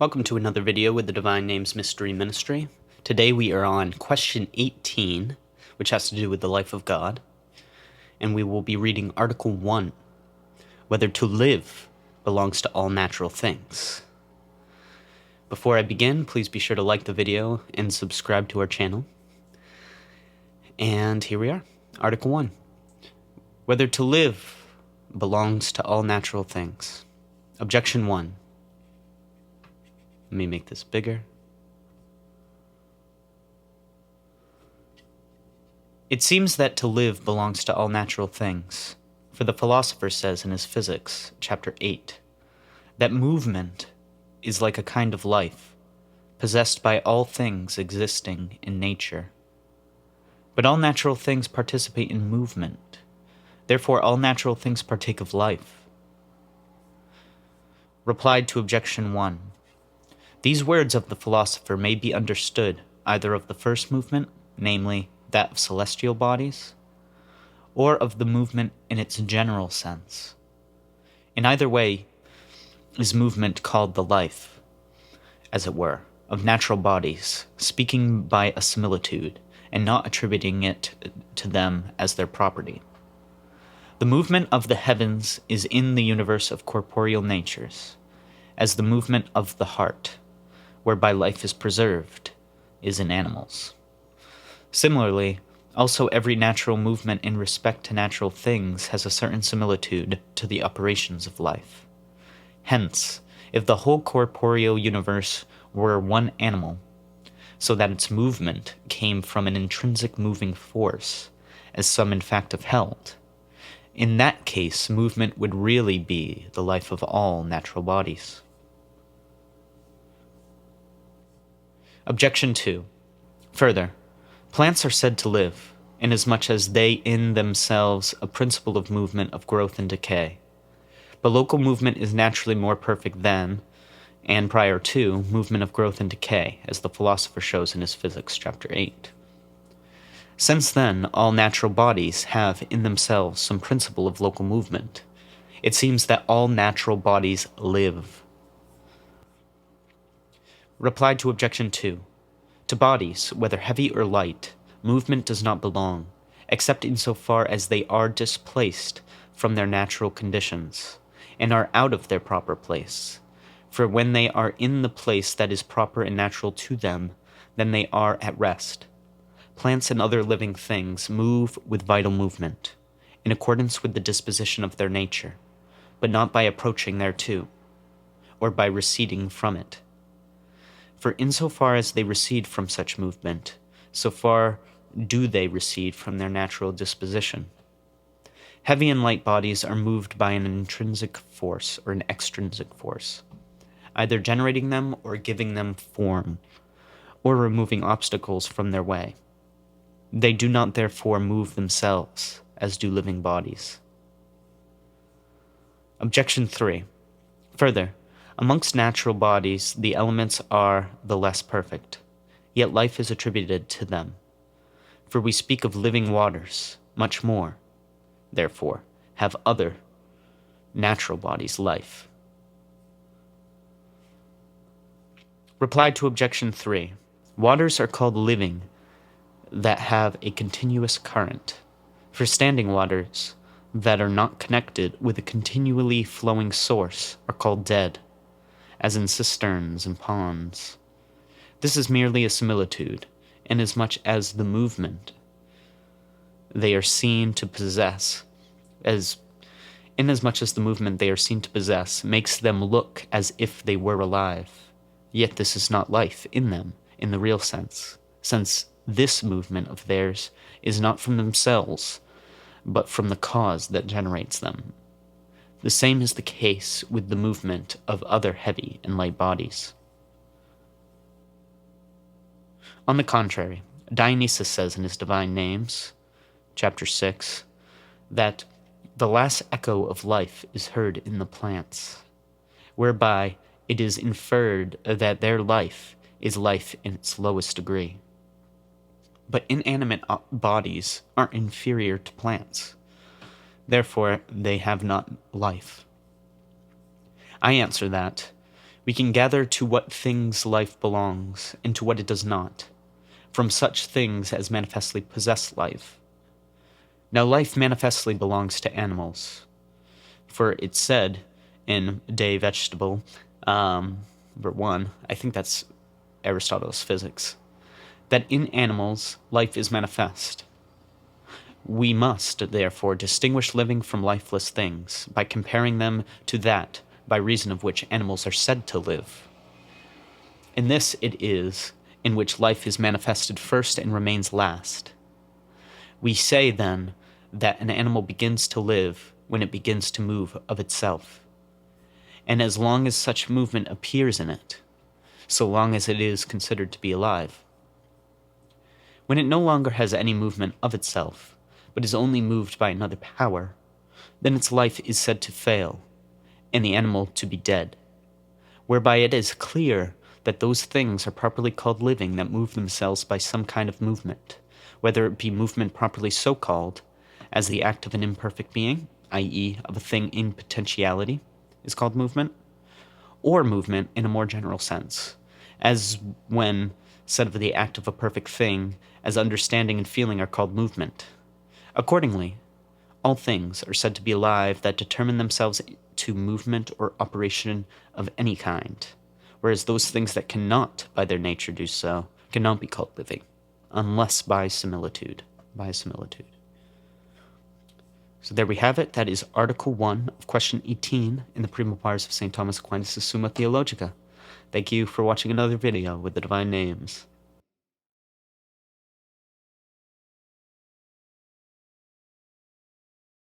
Welcome to another video with the Divine Names Mystery Ministry. Today we are on question 18, which has to do with the life of God, and we will be reading Article 1, whether to live belongs to all natural things. Before I begin, please be sure to like the video and subscribe to our channel. And here we are, Article 1, whether to live belongs to all natural things. Objection 1. Let me make this bigger. It seems that to live belongs to all natural things, for the philosopher says in his Physics, chapter 8, that movement is like a kind of life, possessed by all things existing in nature. But all natural things participate in movement, therefore all natural things partake of life. Replied to Objection 1. These words of the philosopher may be understood either of the first movement, namely that of celestial bodies, or of the movement in its general sense. In either way is movement called the life, as it were, of natural bodies, speaking by a similitude, and not attributing it to them as their property. The movement of the heavens is in the universe of corporeal natures, as the movement of the heart, whereby life is preserved, is in animals. Similarly, also every natural movement in respect to natural things has a certain similitude to the operations of life. Hence, if the whole corporeal universe were one animal, so that its movement came from an intrinsic moving force, as some in fact have held, in that case movement would really be the life of all natural bodies. Objection 2. Further, plants are said to live, inasmuch as they in themselves a principle of movement of growth and decay. But local movement is naturally more perfect than, and prior to, movement of growth and decay, as the philosopher shows in his Physics, chapter 8. Since then, all natural bodies have in themselves some principle of local movement, it seems that all natural bodies live. Reply to Objection 2. To bodies, whether heavy or light, movement does not belong, except insofar as they are displaced from their natural conditions, and are out of their proper place. For when they are in the place that is proper and natural to them, then they are at rest. Plants and other living things move with vital movement, in accordance with the disposition of their nature, but not by approaching thereto, or by receding from it. For insofar as they recede from such movement, so far do they recede from their natural disposition. Heavy and light bodies are moved by an intrinsic force or an extrinsic force, either generating them or giving them form, or removing obstacles from their way. They do not therefore move themselves, as do living bodies. Objection 3. Further, amongst natural bodies, the elements are the less perfect, yet life is attributed to them. For we speak of living waters, much more, therefore, have other natural bodies life. Reply to Objection 3. Waters are called living that have a continuous current, for standing waters that are not connected with a continually flowing source are called dead, as in cisterns and ponds. This is merely a similitude, inasmuch as the movement they are seen to possess makes them look as if they were alive. Yet this is not life in them in the real sense, since this movement of theirs is not from themselves, but from the cause that generates them. The same is the case with the movement of other heavy and light bodies. On the contrary, Dionysius says in his Divine Names, chapter 6, that the last echo of life is heard in the plants, whereby it is inferred that their life is life in its lowest degree. But inanimate bodies are inferior to plants. Therefore, they have not life. I answer that, We can gather to what things life belongs, and to what it does not, from such things as manifestly possess life. Now life manifestly belongs to animals, for it's said in De Vegetable, number 1, I think that's Aristotle's Physics, that in animals life is manifest. We must, therefore, distinguish living from lifeless things by comparing them to that by reason of which animals are said to live. And this it is in which life is manifested first and remains last. We say, then, that an animal begins to live when it begins to move of itself. And as long as such movement appears in it, so long as it is considered to be alive. When it no longer has any movement of itself, but is only moved by another power, then its life is said to fail, and the animal to be dead, whereby it is clear that those things are properly called living that move themselves by some kind of movement, whether it be movement properly so called, as the act of an imperfect being, i.e. of a thing in potentiality, is called movement, or movement in a more general sense, as when said of the act of a perfect thing, as understanding and feeling are called movement. Accordingly, all things are said to be alive that determine themselves to movement or operation of any kind, whereas those things that cannot, by their nature, do so, cannot be called living, unless by similitude. So there we have it. That is Article 1 of Question 18 in the Prima Pars of St. Thomas Aquinas' Summa Theologica. Thank you for watching another video with the Divine Names.